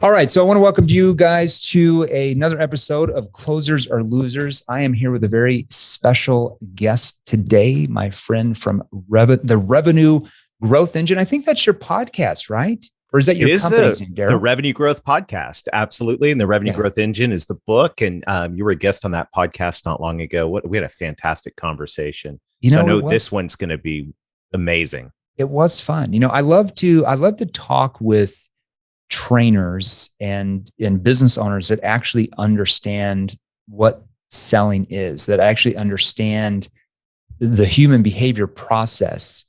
All right, so I want to welcome you guys to another episode of Closers or Losers. I am here with a very special guest today, my friend from the Revenue Growth Engine. I think that's your podcast, right? Or is that your company's name, Darrell? The Revenue Growth Podcast, absolutely. And the Revenue Growth Engine is the book. And you were a guest on that podcast not long ago. We had a fantastic conversation. So I know this one's going to be amazing. It was fun. You know, I love to talk with trainers and business owners that actually understand what selling is, that actually understand the human behavior process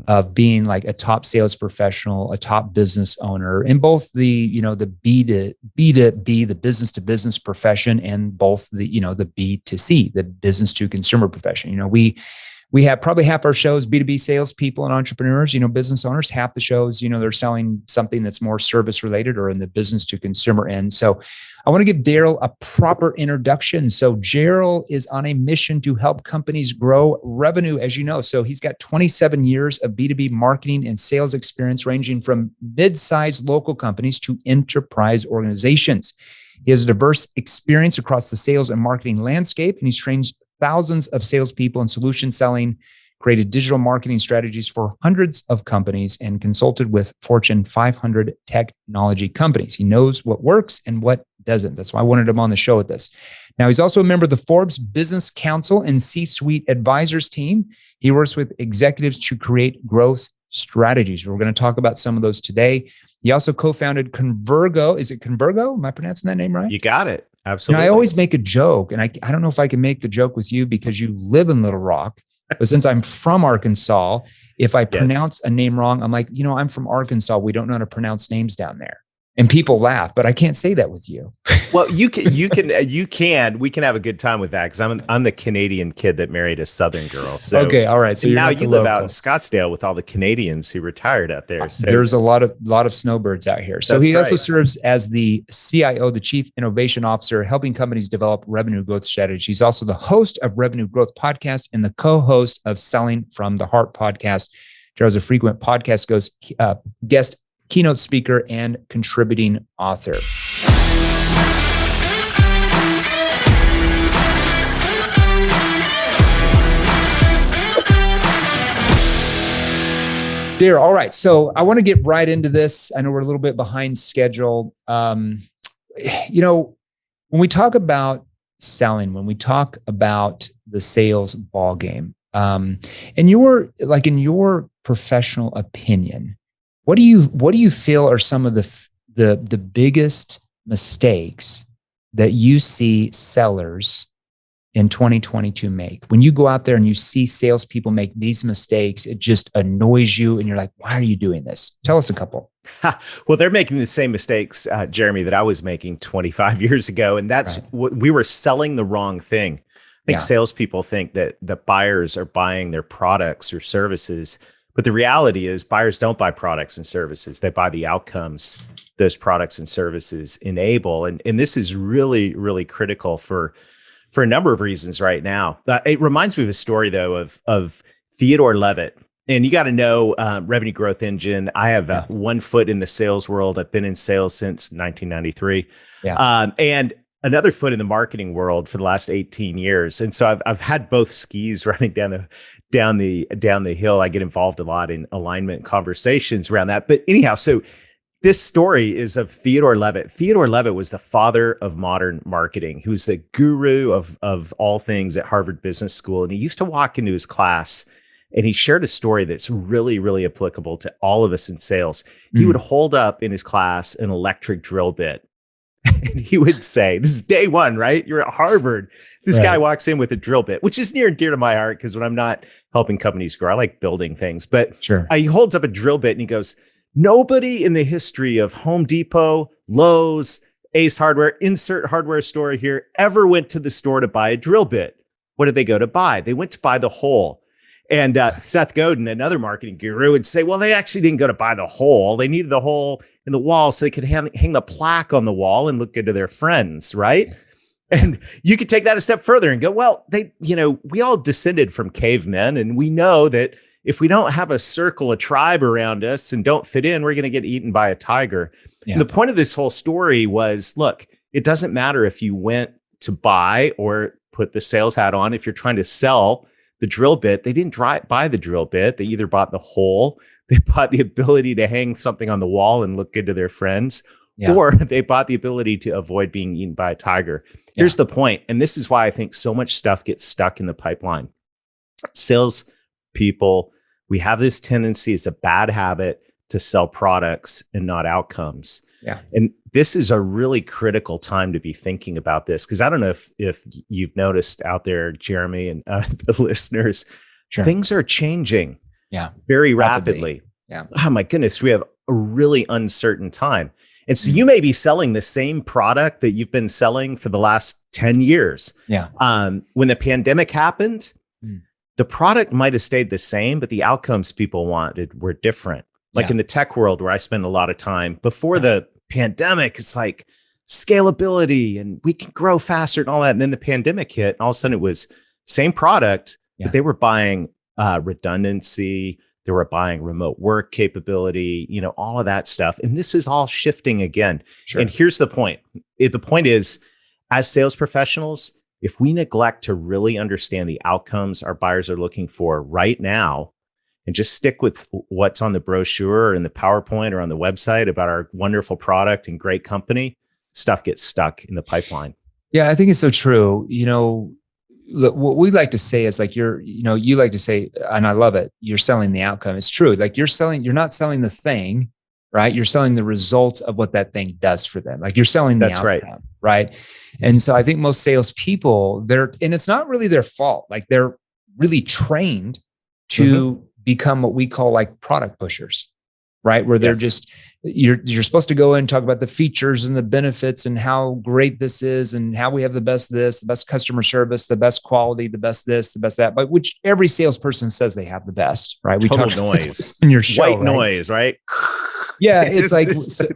of being like a top sales professional, a top business owner in both the B2B, the business to business profession, and both the B2C, the business to consumer profession. You know, we have probably half our shows B2B salespeople and entrepreneurs, business owners. Half the shows, they're selling something that's more service related or in the business to consumer end. So I want to give Darrell a proper introduction. So Darrell is on a mission to help companies grow revenue, as you know. So he's got 27 years of B2B marketing and sales experience, ranging from mid-sized local companies to enterprise organizations. He has a diverse experience across the sales and marketing landscape, and he's trained thousands of salespeople in solution selling, created digital marketing strategies for hundreds of companies, and consulted with Fortune 500 technology companies. He knows what works and what doesn't. That's why I wanted him on the show with us. Now, he's also a member of the Forbes Business Council and C-Suite Advisors team. He works with executives to create growth strategies. We're going to talk about some of those today. He also co-founded Convergo. Is it Convergo? Am I pronouncing that name right? You got it. Absolutely. I always make a joke, and I don't know if I can make the joke with you because you live in Little Rock, but since I'm from Arkansas, if I pronounce a name wrong, I'm like, I'm from Arkansas. We don't know how to pronounce names down there. And people laugh, but I can't say that with you. Well, we can have a good time with that because I'm the Canadian kid that married a Southern girl. So okay, all right. So now you live out in Scottsdale with all the Canadians who retired out there. So there's a lot of snowbirds out here. So he also serves as the CIO, the Chief Innovation Officer, helping companies develop revenue growth strategies. He's also the host of Revenue Growth Podcast and the co-host of Selling from the Heart podcast. Darrell's a frequent podcast guest, keynote speaker, and contributing author. Darrell, all right. So I want to get right into this. I know we're a little bit behind schedule. When we talk about selling, when we talk about the sales ball game, in your professional opinion, what do you feel are some of the biggest mistakes that you see sellers in 2022 make? When you go out there and you see salespeople make these mistakes, it just annoys you, and you're like, "Why are you doing this?" Tell us a couple. Well, they're making the same mistakes, Jeremy, that I was making 25 years ago, and that's what we were selling the wrong thing. I think salespeople think that the buyers are buying their products or services. But the reality is buyers don't buy products and services. They buy the outcomes those products and services enable. And this is really, really critical for a number of reasons right now. It reminds me of a story, though, of Theodore Levitt. And you got to know Revenue Growth Engine. I have 1 foot in the sales world. I've been in sales since 1993. And another foot in the marketing world for the last 18 years. And so I've had both skis running down the hill. I get involved a lot in alignment conversations around that. But anyhow, so this story is of Theodore Levitt. Theodore Levitt was the father of modern marketing. He was the guru of all things at Harvard Business School. And he used to walk into his class and he shared a story that's really, really applicable to all of us in sales. He would hold up in his class an electric drill bit. And he would say, this is day one, right? You're at Harvard. This guy walks in with a drill bit, which is near and dear to my heart because when I'm not helping companies grow, I like building things. But he holds up a drill bit and he goes, nobody in the history of Home Depot, Lowe's, Ace Hardware, insert hardware store here, ever went to the store to buy a drill bit. What did they go to buy? They went to buy the hole. And Seth Godin, another marketing guru, would say, well, they actually didn't go to buy the hole. They needed the hole in the wall so they could hang the plaque on the wall and look good to their friends, right? And you could take that a step further and go, well, we all descended from cavemen, and we know that if we don't have a circle, a tribe around us and don't fit in, we're going to get eaten by a tiger. Yeah. And the point of this whole story was, look, it doesn't matter if you went to buy or put the sales hat on. If you're trying to sell the drill bit, they didn't buy the drill bit. They either bought the hole, they bought the ability to hang something on the wall and look good to their friends, or they bought the ability to avoid being eaten by a tiger. Here's the point. And this is why I think so much stuff gets stuck in the pipeline. Sales people, we have this tendency, it's a bad habit to sell products and not outcomes. Yeah. And this is a really critical time to be thinking about this, because I don't know if you've noticed out there, Jeremy, and the listeners, things are changing very rapidly. Yeah. Oh my goodness, we have a really uncertain time. And so you may be selling the same product that you've been selling for the last 10 years. Yeah. When the pandemic happened, the product might have stayed the same, but the outcomes people wanted were different. Like in the tech world where I spend a lot of time before the pandemic, it's like scalability and we can grow faster and all that. And then the pandemic hit, and all of a sudden it was same product, but they were buying redundancy. They were buying remote work capability, all of that stuff. And this is all shifting again. Sure. And here's the point. The point is, as sales professionals, if we neglect to really understand the outcomes our buyers are looking for right now, and just stick with what's on the brochure or in the PowerPoint or on the website about our wonderful product and great company, stuff gets stuck in the pipeline. Yeah, I think it's so true. Look, what we like to say is like you like to say, and I love it, you're selling the outcome. It's true. Like you're not selling the thing, right? You're selling the results of what that thing does for them. Like you're selling the outcome, right? And so I think most salespeople, and it's not really their fault. Like they're really trained to become what we call like product pushers, right? Where they're just, you're supposed to go in and talk about the features and the benefits and how great this is and how we have the best this, the best customer service, the best quality, the best this, the best that, but which every salesperson says they have the best, right? We Total talk noise in your show, white noise, right? Yeah, it's like,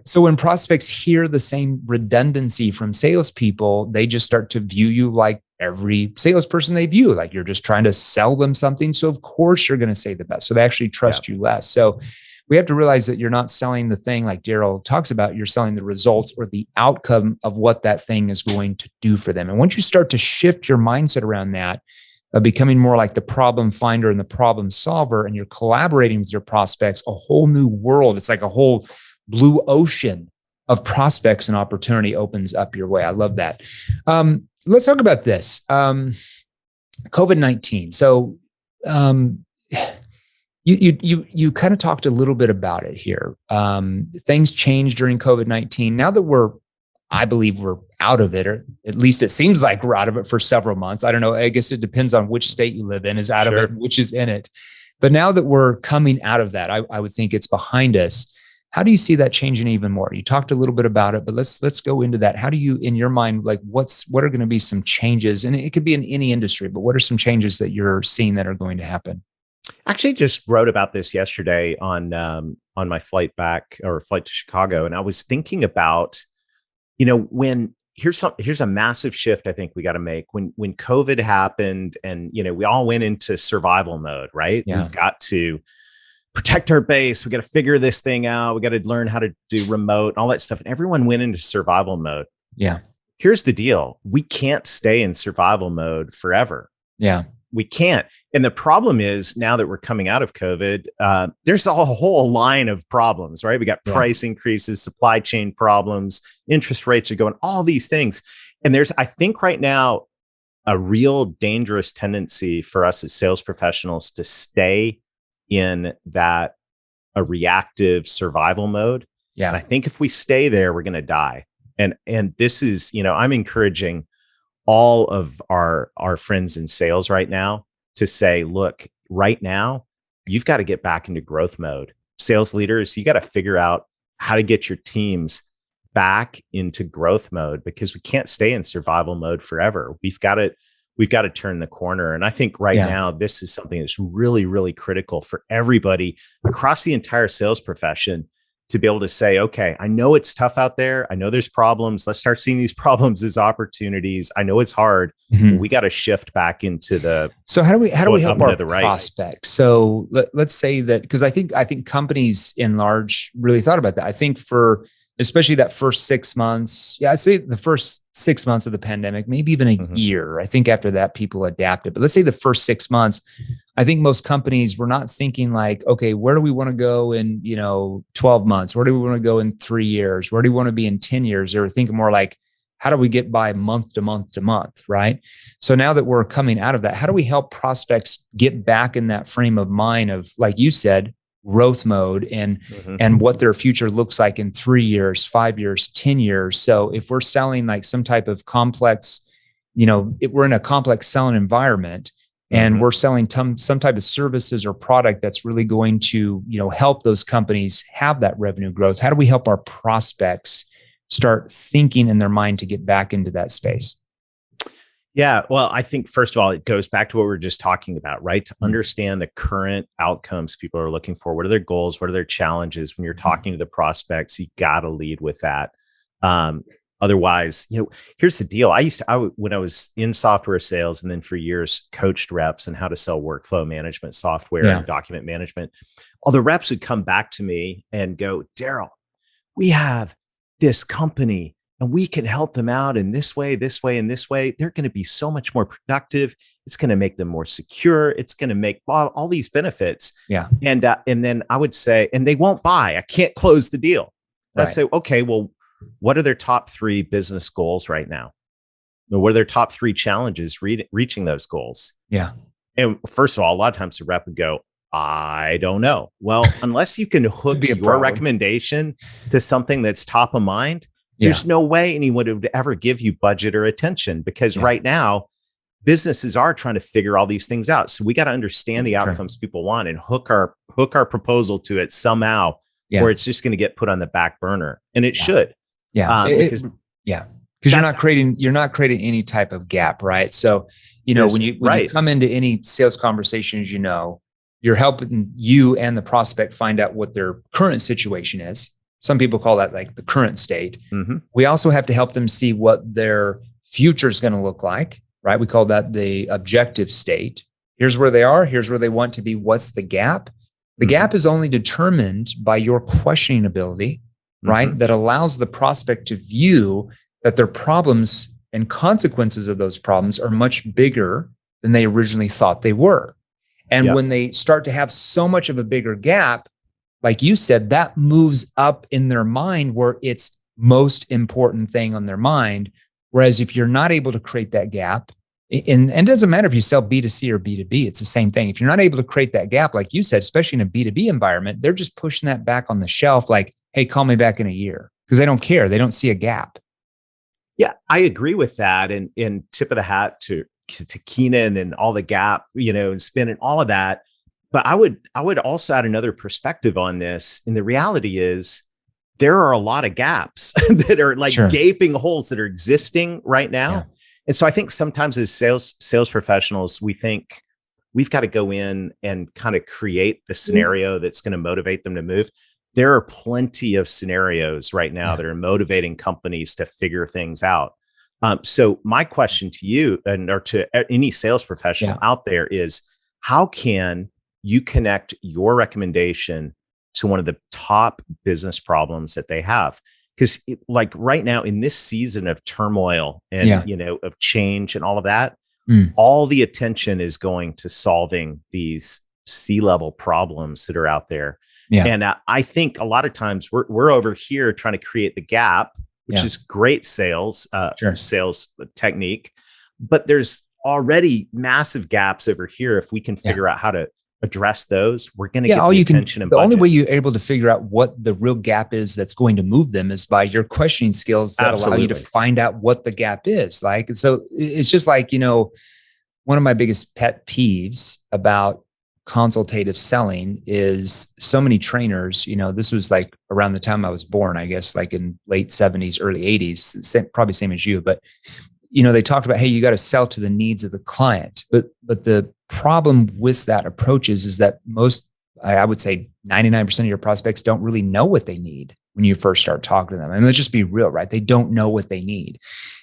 so when prospects hear the same redundancy from salespeople, they just start to view you like every salesperson they view, like you're just trying to sell them something. So of course you're going to say the best. So they actually trust you less. So we have to realize that you're not selling the thing like Darrell talks about, you're selling the results or the outcome of what that thing is going to do for them. And once you start to shift your mindset around that, becoming more like the problem finder and the problem solver, and you're collaborating with your prospects, a whole new world. It's like a whole blue ocean of prospects and opportunity opens up your way. I love that. Let's talk about this. COVID-19. So you kind of talked a little bit about it here. Things changed during COVID-19. Now that I believe we're out of it, or at least it seems like we're out of it for several months. I don't know. I guess it depends on which state you live in is out of it, which is in it. But now that we're coming out of that, I would think it's behind us. How do you see that changing even more? You talked a little bit about it, but let's go into that. How do you, in your mind, like what are going to be some changes? And it could be in any industry, but what are some changes that you're seeing that are going to happen? Actually, just wrote about this yesterday on my flight to Chicago, and I was thinking about, when here's a massive shift I think we got to make when COVID happened, and we all went into survival mode, right? Yeah. We've got to protect our base. We got to figure this thing out. We got to learn how to do remote and all that stuff. And everyone went into survival mode. Yeah. Here's the deal. We can't stay in survival mode forever. Yeah. We can't. And the problem is, now that we're coming out of COVID, there's a whole line of problems, right? We got price increases, supply chain problems, interest rates are going, all these things. And there's, I think right now, a real dangerous tendency for us as sales professionals to stay in a reactive survival mode. Yeah. And I think if we stay there, we're going to die. And this is, I'm encouraging all of our friends in sales right now to say, look, right now, you've got to get back into growth mode. Sales leaders, you got to figure out how to get your teams back into growth mode, because we can't stay in survival mode forever. We've got to turn the corner. And I think now, this is something that's really, really critical for everybody across the entire sales profession to be able to say, okay, I know it's tough out there. I know there's problems. Let's start seeing these problems as opportunities. I know it's hard. We got to shift back into the. So how do we help our right. prospects? So let's say that, because I think companies in large really thought about that. I think for especially that first 6 months, I say the first 6 months of the pandemic, maybe even a year. I think after that people adapted. But let's say the first 6 months, I think most companies were not thinking like, okay, where do we want to go in 12 months? Where do we want to go in 3 years? Where do we want to be in 10 years? They were thinking more like, how do we get by month to month to month, right? So now that we're coming out of that, how do we help prospects get back in that frame of mind of, like you said, growth mode and what their future looks like in 3 years, 5 years, 10 years? So if we're selling like some type of complex, we're in a complex selling environment and we're selling some type of services or product that's really going to, help those companies have that revenue growth. How do we help our prospects start thinking in their mind to get back into that space? Yeah. Well, I think first of all, it goes back to what we were just talking about, right? To understand the current outcomes people are looking for. What are their goals? What are their challenges? When you're talking to the prospects, you got to lead with that. Otherwise, here's the deal. When I was in software sales and then for years coached reps on how to sell workflow management software and document management, all the reps would come back to me and go, Darrell, we have this company and we can help them out in this way, this way, and this way. They're going to be so much more productive. It's going to make them more secure. It's going to make all these benefits. Yeah. And then I would say, and they won't buy. I can't close the deal. Right. I'd say, okay, well, what are their top 3 business goals right now? What are their top 3 challenges reaching those goals? Yeah. And first of all, a lot of times the rep would go, I don't know. Well, unless you can hook your recommendation to something that's top of mind, there's no way anyone would ever give you budget or attention, because right now businesses are trying to figure all these things out. So we got to understand the outcomes people want and hook our proposal to it somehow, or it's just going to get put on the back burner. And it should. Yeah. Because you're not creating any type of gap, right? So, when you come into any sales conversations, you're helping you and the prospect find out what their current situation is. Some people call that like the current state. We also have to help them see what their future is going to look like, right? We call that the objective state. Here's where they are. Here's where they want to be. What's the gap? The gap is only determined by your questioning ability, right? That allows the prospect to view that their problems and consequences of those problems are much bigger than they originally thought they were. And when they start to have so much of a bigger gap, like you said, that moves up in their mind where it's most important thing on their mind. Whereas if you're not able to create that gap, and it doesn't matter if you sell B2C or B2B, it's the same thing. If you're not able to create that gap, like you said, especially in a B2B environment, they're just pushing that back on the shelf like, hey, call me back in a year, because they don't care. They don't see a gap. Yeah, I agree with that. And tip of the hat to Keenan and all the gap, and spin and all of that. But I would also add another perspective on this. And the reality is there are a lot of gaps that are like gaping holes that are existing right now. Yeah. And so I think sometimes as sales professionals, we think we've got to go in and kind of create the scenario that's going to motivate them to move. There are plenty of scenarios right now that are motivating companies to figure things out. So my question to you or to any sales professional out there is, how can you connect your recommendation to one of the top business problems that they have? Because like right now in this season of turmoil and, of change and all of that, all the attention is going to solving these C-level problems that are out there. Yeah. And I think a lot of times we're over here trying to create the gap, which is great sales technique, but there's already massive gaps over here. If we can figure out how to address those, we're going to get the attention and budget. The only way you're able to figure out what the real gap is that's going to move them is by your questioning skills that allow you to find out what the gap is. Like, so it's just like, one of my biggest pet peeves about consultative selling is so many trainers, this was like around the time I was born, I guess, like in late 70s, early 80s, probably same as you, but they talked about, hey, you got to sell to the needs of the client. But the problem with that approach is that most I would say 99% of your prospects don't really know what they need when you first start talking to them. I mean, let's just be real, right? They don't know what they need.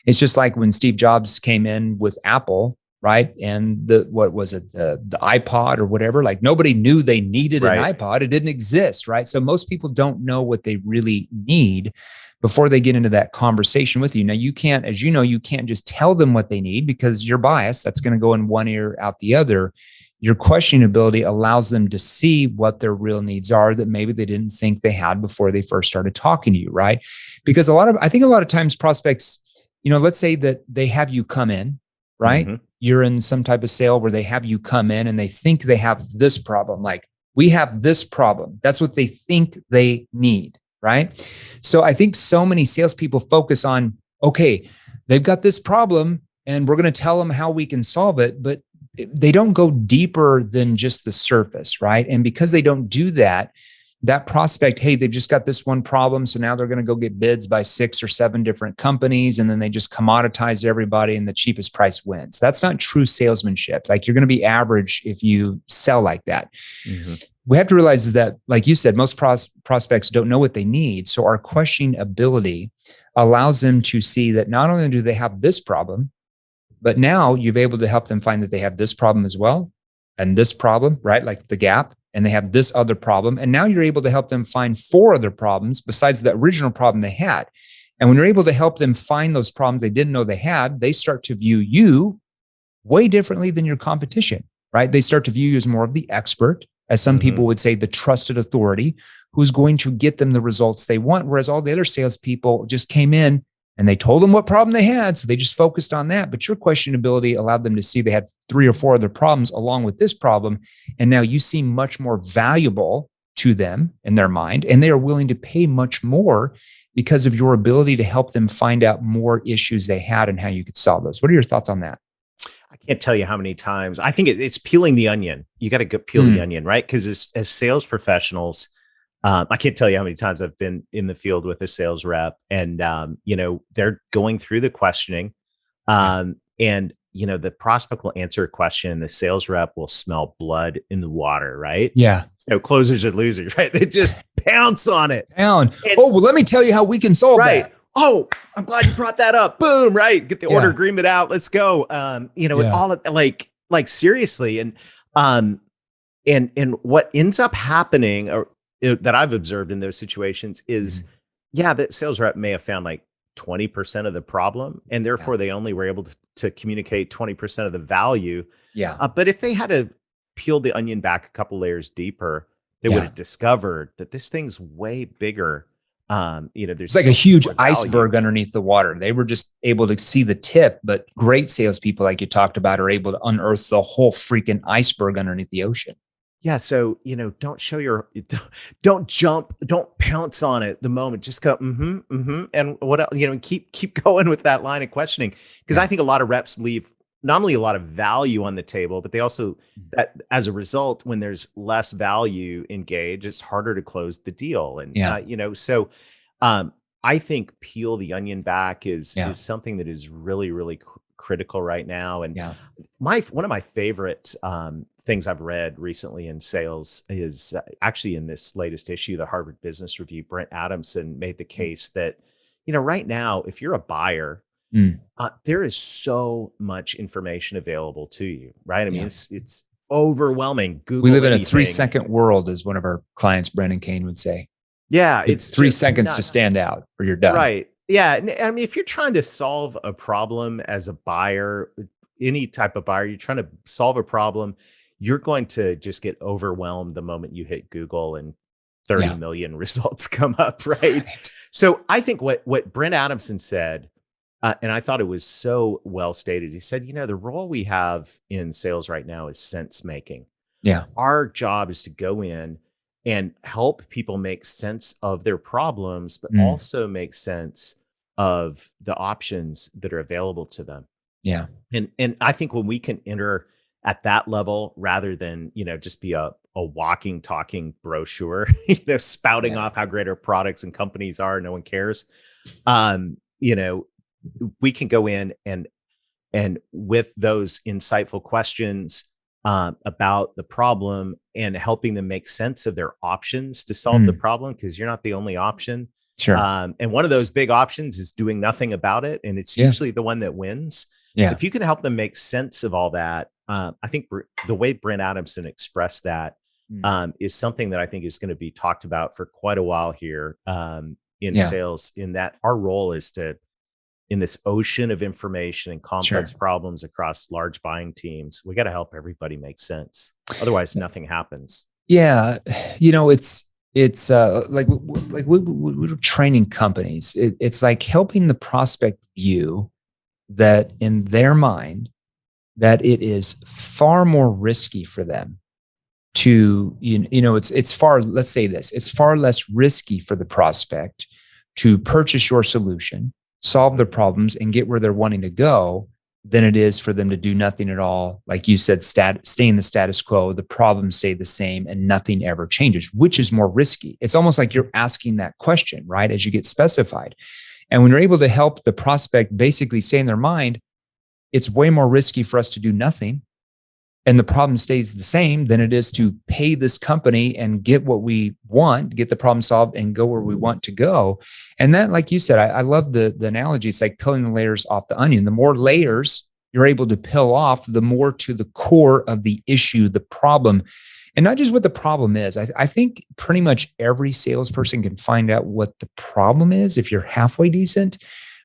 It's just like when Steve Jobs came in with Apple, right? And what was it, the iPod or whatever, like nobody knew they needed an iPod. It didn't exist, right? So most people don't know what they really need before they get into that conversation with you. Now, you can't, as you know, you can't just tell them what they need because you're biased. That's going to go in one ear, out the other. Your questioning ability allows them to see what their real needs are that maybe they didn't think they had before they first started talking to you, right? Because I think a lot of times prospects, let's say that they have you come in, right? Mm-hmm. You're in some type of sale where they have you come in and they think they have this problem. Like, we have this problem. That's what they think they need, right? So I think so many salespeople focus on, okay, they've got this problem and we're going to tell them how we can solve it, but they don't go deeper than just the surface, right? And because they don't do that, that prospect, hey, they've just got this one problem, so now they're going to go get bids by 6 or 7 different companies, and then they just commoditize everybody and the cheapest price wins. That's not true salesmanship. Like, you're going to be average if you sell like that. Mm-hmm. We have to realize is that, like you said, most prospects don't know what they need. So our questioning ability allows them to see that not only do they have this problem, but now you've able to help them find that they have this problem as well, and this problem, right? Like the gap, and they have this other problem. And now you're able to help them find 4 other problems besides the original problem they had. And when you're able to help them find those problems they didn't know they had, they start to view you way differently than your competition, right? They start to view you as more of the expert, as some people would say, the trusted authority, who's going to get them the results they want. Whereas all the other salespeople just came in and they told them what problem they had, so they just focused on that. But your question ability allowed them to see they had 3 or 4 other problems along with this problem. And now you seem much more valuable to them in their mind, and they are willing to pay much more because of your ability to help them find out more issues they had and how you could solve those. What are your thoughts on that? I can't tell you how many times. I think it's peeling the onion. You got to go peel the onion, right? Because as sales professionals, I can't tell you how many times I've been in the field with a sales rep, and they're going through the questioning, and the prospect will answer a question, and the sales rep will smell blood in the water, right? Yeah. So closers are losers, right? They just pounce on it. Well, let me tell you how we can solve that. Oh, I'm glad you brought that up. Boom, right? Get the order agreement out. Let's go. All of, like seriously, and what ends up happening, or that I've observed in those situations, is, that sales rep may have found like 20% of the problem, and therefore they only were able to communicate 20% of the value. But if they had to peel the onion back a couple layers deeper, they would have discovered that this thing's way bigger. There's it's like a huge iceberg underneath the water. They were just able to see the tip, but great salespeople, like you talked about, are able to unearth the whole freaking iceberg underneath the ocean. Yeah. So, don't show don't jump, don't pounce on it the moment, just go, and what else, keep going with that line of questioning. Cause I think a lot of reps leave not only a lot of value on the table, but they also, that as a result, when there's less value engaged, it's harder to close the deal. And, so, I think peel the onion back is something that is really, really critical right now. And one of my favorite things I've read recently in sales is actually in this latest issue, the Harvard Business Review. Brent Adamson made the case that, right now, if you're a buyer, there is so much information available to you, right? I mean, it's overwhelming. Google. We live in a 3-second world, as one of our clients, Brendan Kane, would say. Yeah, it's 3 seconds to stand out, or you're done. Right. Yeah. I mean, if you're trying to solve a problem as a buyer, any type of buyer, you're trying to solve a problem, you're going to just get overwhelmed the moment you hit Google and 30 million results come up, right? So I think what Brent Adamson said, and I thought it was so well stated. He said, the role we have in sales right now is sense making. Yeah. Our job is to go in and help people make sense of their problems, but also make sense of the options that are available to them. Yeah. And I think when we can enter at that level, rather than, just be a walking, talking brochure, spouting off how great our products and companies are, no one cares. We can go in and with those insightful questions, about the problem and helping them make sense of their options to solve the Mm, problem, because you're not the only option. sure. And one of those big options is doing nothing about it. And it's Yeah. usually the one that wins. Yeah. If you can help them make sense of all that, I think the way Brent Adamson expressed that Mm, is something that I think is going to be talked about for quite a while here in yeah. sales, in that our role is to, in this ocean of information and complex Sure. problems across large buying teams, we got to help everybody make sense. Otherwise, nothing happens. Yeah. It's like we're training companies. It's like helping the prospect view that in their mind that it is far more risky for them to it's far, let's say this, it's far less risky for the prospect to purchase your solution, solve Mhm. their problems, and get where they're wanting to go than it is for them to do nothing at all. Like you said, stay in the status quo, the problems stay the same and nothing ever changes. Which is more risky? It's almost like you're asking that question, right, as you get specified. And when you're able to help the prospect basically say in their mind, it's way more risky for us to do nothing and the problem stays the same than it is to pay this company and get what we want, get the problem solved and go where we want to go. And that, like you said, I love the analogy. It's like peeling the layers off the onion. The more layers you're able to peel off, the more to the core of the issue, the problem, and not just what the problem is. I think pretty much every salesperson can find out what the problem is if you're halfway decent.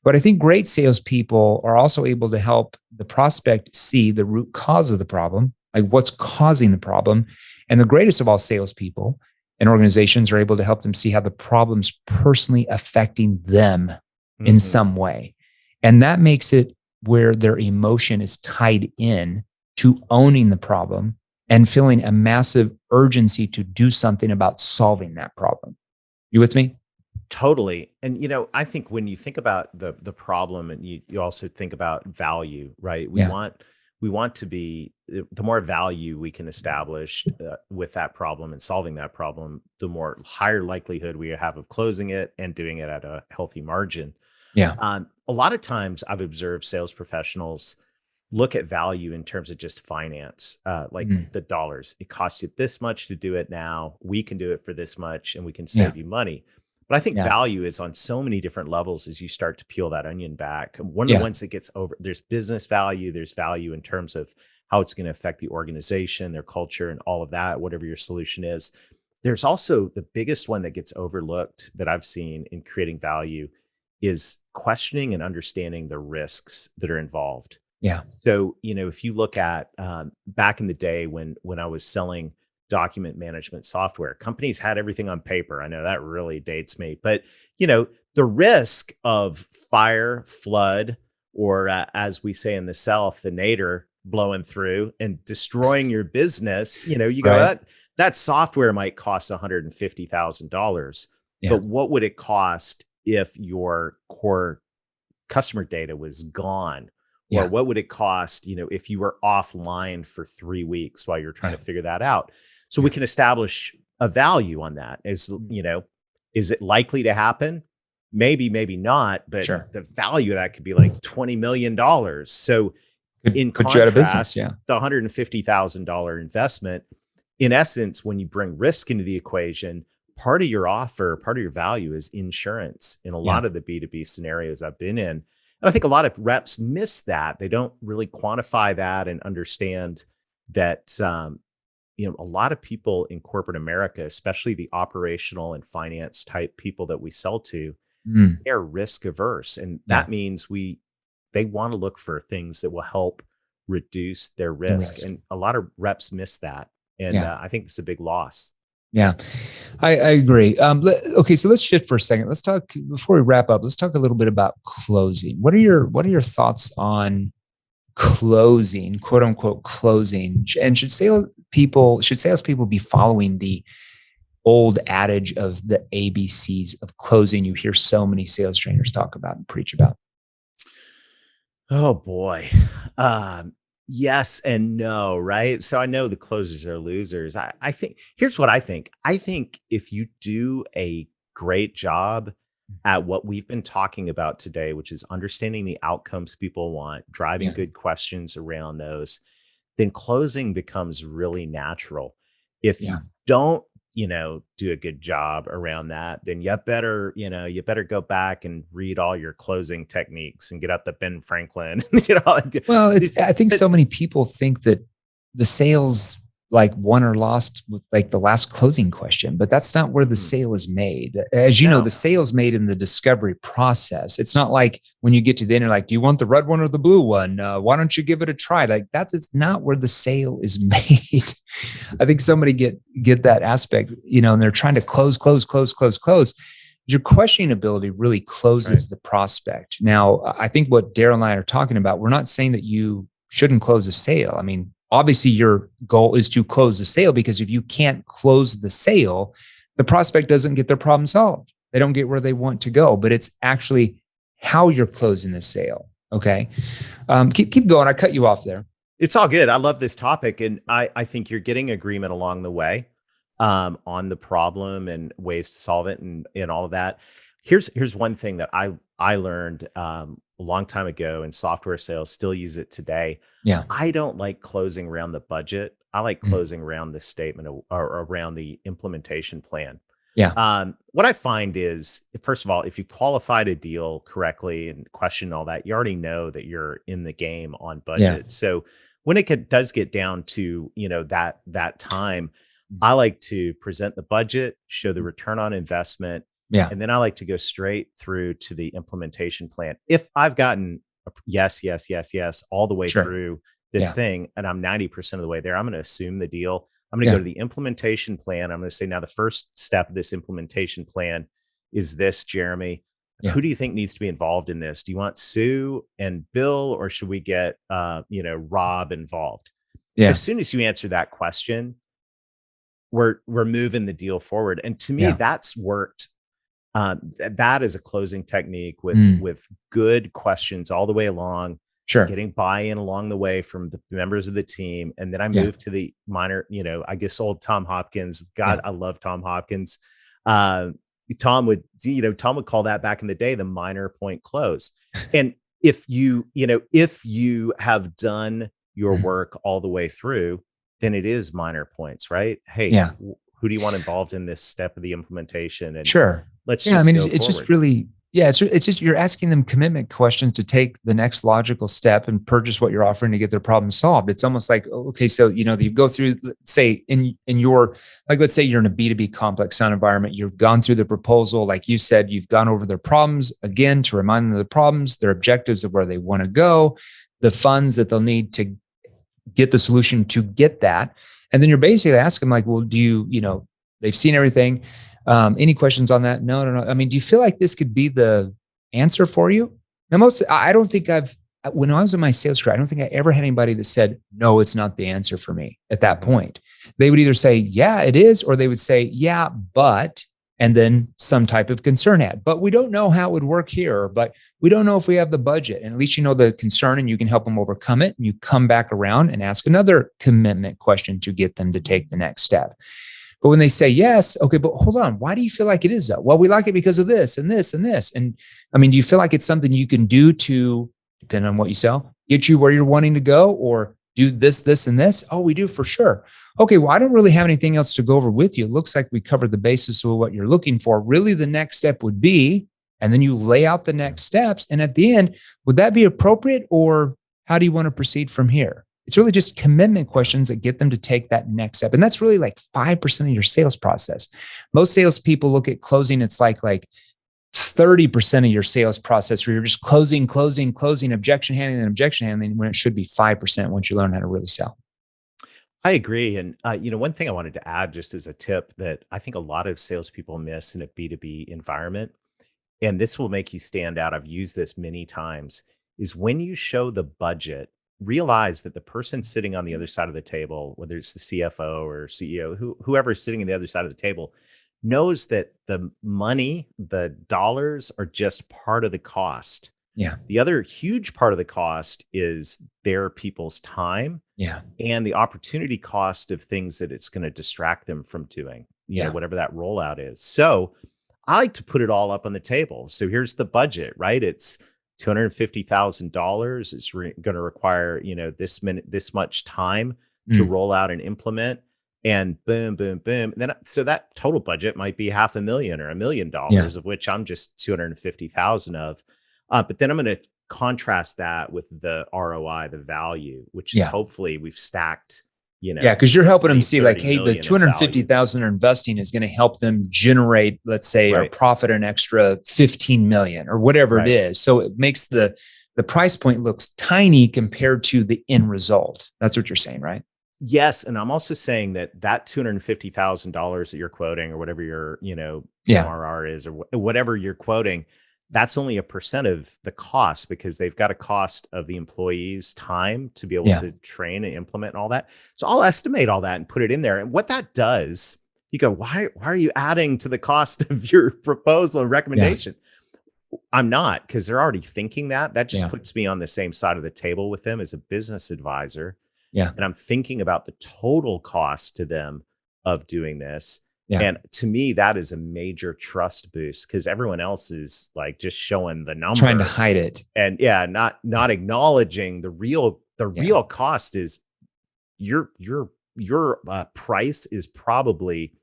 But I think great salespeople are also able to help the prospect see the root cause of the problem, like what's causing the problem. And the greatest of all salespeople and organizations are able to help them see how the problem's personally affecting them in Mhm. some way. And that makes it where their emotion is tied in to owning the problem and feeling a massive urgency to do something about solving that problem. You with me? Totally. And I think when you think about the problem, and you also think about value, right? Yeah. We want to be, the more value we can establish with that problem and solving that problem, the more higher likelihood we have of closing it and doing it at a healthy margin. Yeah. A lot of times I've observed sales professionals look at value in terms of just finance, like Mm. the dollars. It costs you this much to do it now. We can do it for this much and we can Yeah. save you money. But I think Yeah. value is on so many different levels as you start to peel that onion back. One of the Yeah. ones that gets over, there's business value, there's value in terms of how it's going to affect the organization, their culture, and all of that, whatever your solution is. There's also the biggest one that gets overlooked that I've seen in creating value is questioning and understanding the risks that are involved. Yeah. So, if you look at back in the day when I was selling document management software, companies had everything on paper. I know that really dates me, but the risk of fire, flood, or as we say in the South, the nadir blowing through and destroying your business. You go, Right. that software might cost $150,000, Yeah. but what would it cost if your core customer data was gone? Or Yeah. what would it cost, if you were offline for 3 weeks while you're trying Yeah. to figure that out? So we Yeah. can establish a value on that. Mm. Is it likely to happen? Maybe, maybe not, but Sure. the value of that could be like $20 million. So Could in put you out of business. contrast, Yeah. the $150,000 investment, in essence, when you bring risk into the equation, part of your offer, part of your value is insurance in a Yeah. lot of the B2B scenarios I've been in. And I think a lot of reps miss that. They don't really quantify that and understand that, a lot of people in corporate America, especially the operational and finance type people that we sell to, Mm. they're risk averse. And Yeah. that means they want to look for things that will help reduce their The risk. risk. And a lot of reps miss that. And Yeah. I think it's a big loss. Yeah. I agree. Okay. So let's shift for a second. Let's talk before we wrap up. Let's talk a little bit about closing. What are your thoughts on closing, quote unquote closing? And should salespeople be following the old adage of the ABCs of closing you hear so many sales trainers talk about and preach about? Oh boy. Yes and no, right? So I know the closers are losers. I think here's what I think. I think if you do a great job at what we've been talking about today, which is understanding the outcomes people want, driving Yeah. good questions around those, then closing becomes really natural. If Yeah. you don't, do a good job around that, then you better go back and read all your closing techniques and get out the Ben Franklin, Well, these, I think but so many people think that the sales like won or lost with like the last closing question, but that's not where the mm-mm, sale is made. As you know, the no, sale is made in the discovery process. It's not like when you get to the end, you're like, do you want the red one or the blue one? Why don't you give it a try? Like that's it's not where the sale is made. I think somebody get that aspect, and they're trying to close. Your questioning ability really that's right. closes the prospect. Now, I think what Darrell and I are talking about, we're not saying that you shouldn't close a sale. I mean, obviously, your goal is to close the sale because if you can't close the sale, the prospect doesn't get their problem solved. They don't get where they want to go, but it's actually how you're closing the sale. Okay. Keep going. I cut you off there. It's all good. I love this topic, and I think you're getting agreement along the way, on the problem and ways to solve it, and all of that. Here's one thing that I learned, a long time ago in software sales. Still use it today. Yeah. I don't like closing around the budget. I like Mm. closing around the statement, or around the implementation plan. Yeah. What I find is, first of all, if you qualified a deal correctly and question all that, you already know that you're in the game on Yeah. budget. So when does get down to, that time, Mm. I like to present the budget, show the return on investment, Yeah. and then I like to go straight through to the implementation plan. If I've gotten yes, yes, yes, yes, all the way Sure. through this Yeah. thing, and I'm 90% of the way there, I'm going to assume the deal. I'm going to go Yeah. to the implementation plan. I'm going to say, now the first step of this implementation plan is this, Jeremy. Yeah. Who do you think needs to be involved in this? Do you want Sue and Bill, or should we get, Rob involved? Yeah. As soon as you answer that question, we're moving the deal forward. And to me, Yeah. that's worked. That is a closing technique with Mm. good questions all the way along, Sure. getting buy-in along the way from the members of the team. And then I Yeah. moved to the minor, I guess old Tom Hopkins. God, Yeah. I love Tom Hopkins. Uh, Tom would call that back in the day the minor point close. And if you have done your Mhm. work all the way through, then it is minor points, right? Hey, Yeah. who do you want involved in this step of the implementation? And Sure. let's Yeah. I just mean, go it's just forward. really, yeah, it's just you're asking them commitment questions to take the next logical step and purchase what you're offering to get their problem solved. It's almost like, okay, so you go through, say in your, like, let's say you're in a B2B complex sound environment, you've gone through the proposal, like you said, you've gone over their problems again to remind them of the problems, their objectives of where they want to go, the funds that they'll need to get the solution to get that. And then you're basically asking them like, well, they've seen everything. Any questions on that? No. I mean, do you feel like this could be the answer for you? Now, I don't think when I was in my sales career, I don't think I ever had anybody that said, no, it's not the answer for me at that Mhm. point. They would either say, yeah, it is, or they would say, yeah, but, and then some type of concern ad. But we don't know how it would work here, but we don't know if we have the budget. And at least you know the concern and you can help them overcome it. And you come back around and ask another commitment question to get them to take the next step. But when they say yes, okay, but hold on, why do you feel like it is though? Well, we like it because of this and this and this. And I mean, do you feel like it's something you can do to, depending on what you sell, get you where you're wanting to go, or do this, and this? Oh, we do for sure. Okay, well, I don't really have anything else to go over with you. It looks like we covered the basis of what you're looking for. Really, the next step would be, and then you lay out the next steps. And at the end, would that be appropriate, or how do you want to proceed from here? It's really just commitment questions that get them to take that next step. And that's really like 5% of your sales process. Most salespeople look at closing, it's like 30% of your sales process where you're just closing, objection handling, when it should be 5% once you learn how to really sell. I agree. And, one thing I wanted to add just as a tip that I think a lot of salespeople miss in a B2B environment, and this will make you stand out. I've used this many times, is when you show the budget, realize that the person sitting on the other side of the table, whether it's the CFO or CEO, whoever is sitting on the other side of the table, knows that the money, the dollars are just part of the cost. Yeah. The other huge part of the cost is their people's time Yeah. and the opportunity cost of things that it's going to distract them from doing, Yeah. whatever that rollout is. So I like to put it all up on the table. So here's the budget, right? It's $250,000 is going to require, this much time to roll out and implement, and boom, boom, boom. And then, so that total budget might be $500,000 or $1 million, of which I'm just 250,000 of. But then I'm going to contrast that with the ROI, the value, which is hopefully we've stacked, because you're helping them see like, hey, the 250,000 they're investing is going to help them generate, let's say, or profit an extra 15 million or whatever it is. So it makes the price point looks tiny compared to the end result. That's what you're saying, right? Yes. And I'm also saying that $250,000 that you're quoting, or whatever your, MRR is, or whatever you're quoting, that's only a percent of the cost, because they've got a cost of the employees' time to be able to train and implement and all that. So I'll estimate all that and put it in there. And what that does, you go, why are you adding to the cost of your proposal and recommendation? I'm not, because they're already thinking that. That just puts me on the same side of the table with them as a business advisor. And I'm thinking about the total cost to them of doing this. And to me, that is a major trust boost, because everyone else is like just showing the number, trying to hide it, and not acknowledging the real cost is your price is probably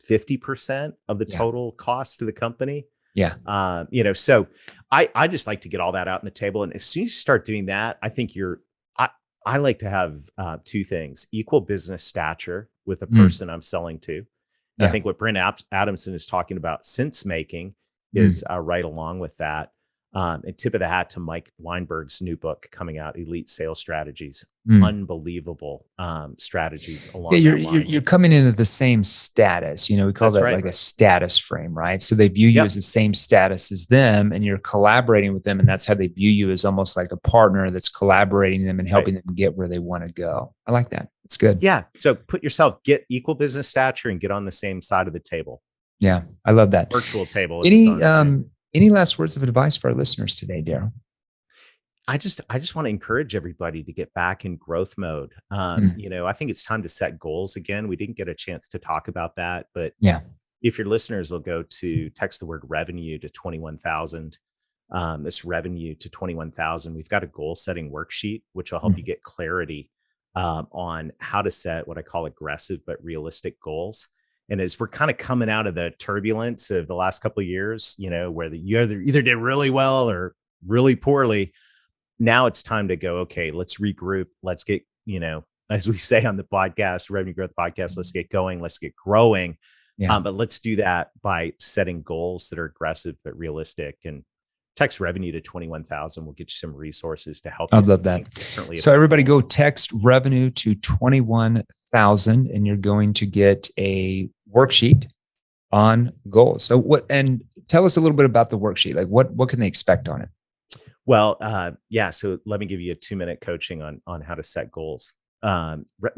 50% of the total cost to the company. So I just like to get all that out on the table, and as soon as you start doing that, I think I like to have two things: equal business stature with the person I'm selling to. I think what Brent Adamson is talking about, sense making, is right along with that. And tip of the hat to Mike Weinberg's new book coming out, Elite Sales Strategies. Unbelievable strategies along that line. You're coming into the same status. We call that like a status frame, right? So they view you as the same status as them, and you're collaborating with them, and that's how they view you, as almost like a partner that's collaborating them and helping them get where they want to go. I like that. It's good. Yeah. So get equal business stature and get on the same side of the table. Yeah, I love that. Virtual table. Any last words of advice for our listeners today, Darrell? I just want to encourage everybody to get back in growth mode. I think it's time to set goals again. We didn't get a chance to talk about that, but if your listeners will go to text the word revenue to 21,000, this revenue to 21,000, we've got a goal setting worksheet, which will help you get clarity on how to set what I call aggressive but realistic goals. And as we're kind of coming out of the turbulence of the last couple of years, where you either did really well or really poorly, now it's time to go, okay, let's regroup. Let's get, as we say on the podcast, Revenue Growth Podcast, let's get going, let's get growing. But let's do that by setting goals that are aggressive but realistic. And text revenue to 21,000. We'll get you some resources to help you. I'd love that. So everybody go text revenue to 21,000, and you're going to get a worksheet on goals. So and tell us a little bit about the worksheet. Like what can they expect on it? Well, so let me give you a 2-minute coaching on how to set goals.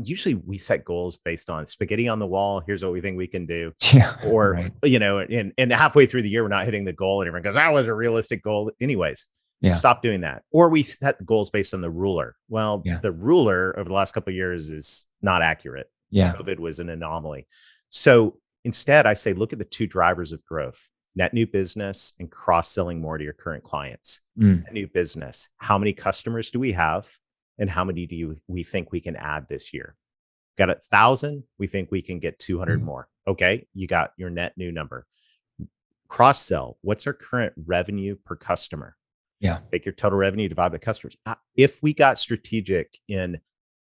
Usually we set goals based on spaghetti on the wall. Here's what we think we can do. Or, and halfway through the year, we're not hitting the goal, and everyone goes, that was a realistic goal. Anyways, stop doing that. Or we set the goals based on the ruler. Well, the ruler over the last couple of years is not accurate. COVID was an anomaly. So instead, I say, look at the two drivers of growth: net new business and cross-selling more to your current clients. Net new business. How many customers do we have? And how many do we think we can add this year? Got 1,000. We think we can get 200 more. Okay. You got your net new number. Cross sell. What's our current revenue per customer? Take your total revenue, divide by customers. If we got strategic in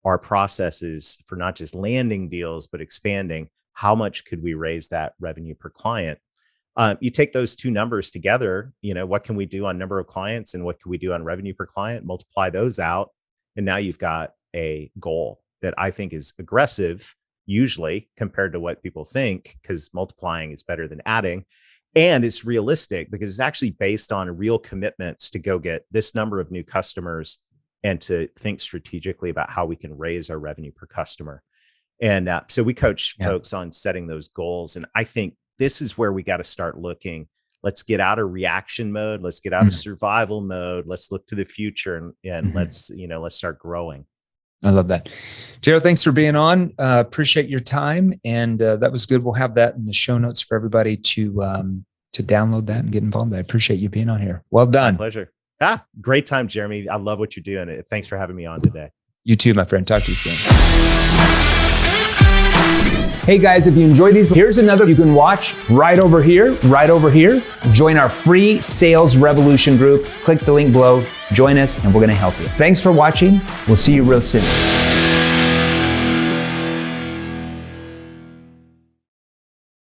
our processes for not just landing deals, but expanding, how much could we raise that revenue per client? You take those two numbers together, what can we do on number of clients and what can we do on revenue per client? Multiply those out. And now you've got a goal that I think is aggressive, usually, compared to what people think, because multiplying is better than adding. And it's realistic because it's actually based on real commitments to go get this number of new customers and to think strategically about how we can raise our revenue per customer. And so we coach folks on setting those goals. And I think this is where we got to start looking. Let's get out of reaction mode. Let's get out of survival mode. Let's look to the future and let's start growing. I love that. Darrell, thanks for being on. Appreciate your time. And that was good. We'll have that in the show notes for everybody to download that and get involved. I appreciate you being on here. Well done. My pleasure. Great time, Jeremy. I love what you're doing. Thanks for having me on today. You too, my friend. Talk to you soon. Hey guys, if you enjoyed these, here's another you can watch right over here. Join our free Sales Revolution group. Click the link below, join us, and we're gonna help you. Thanks for watching. We'll see you real soon.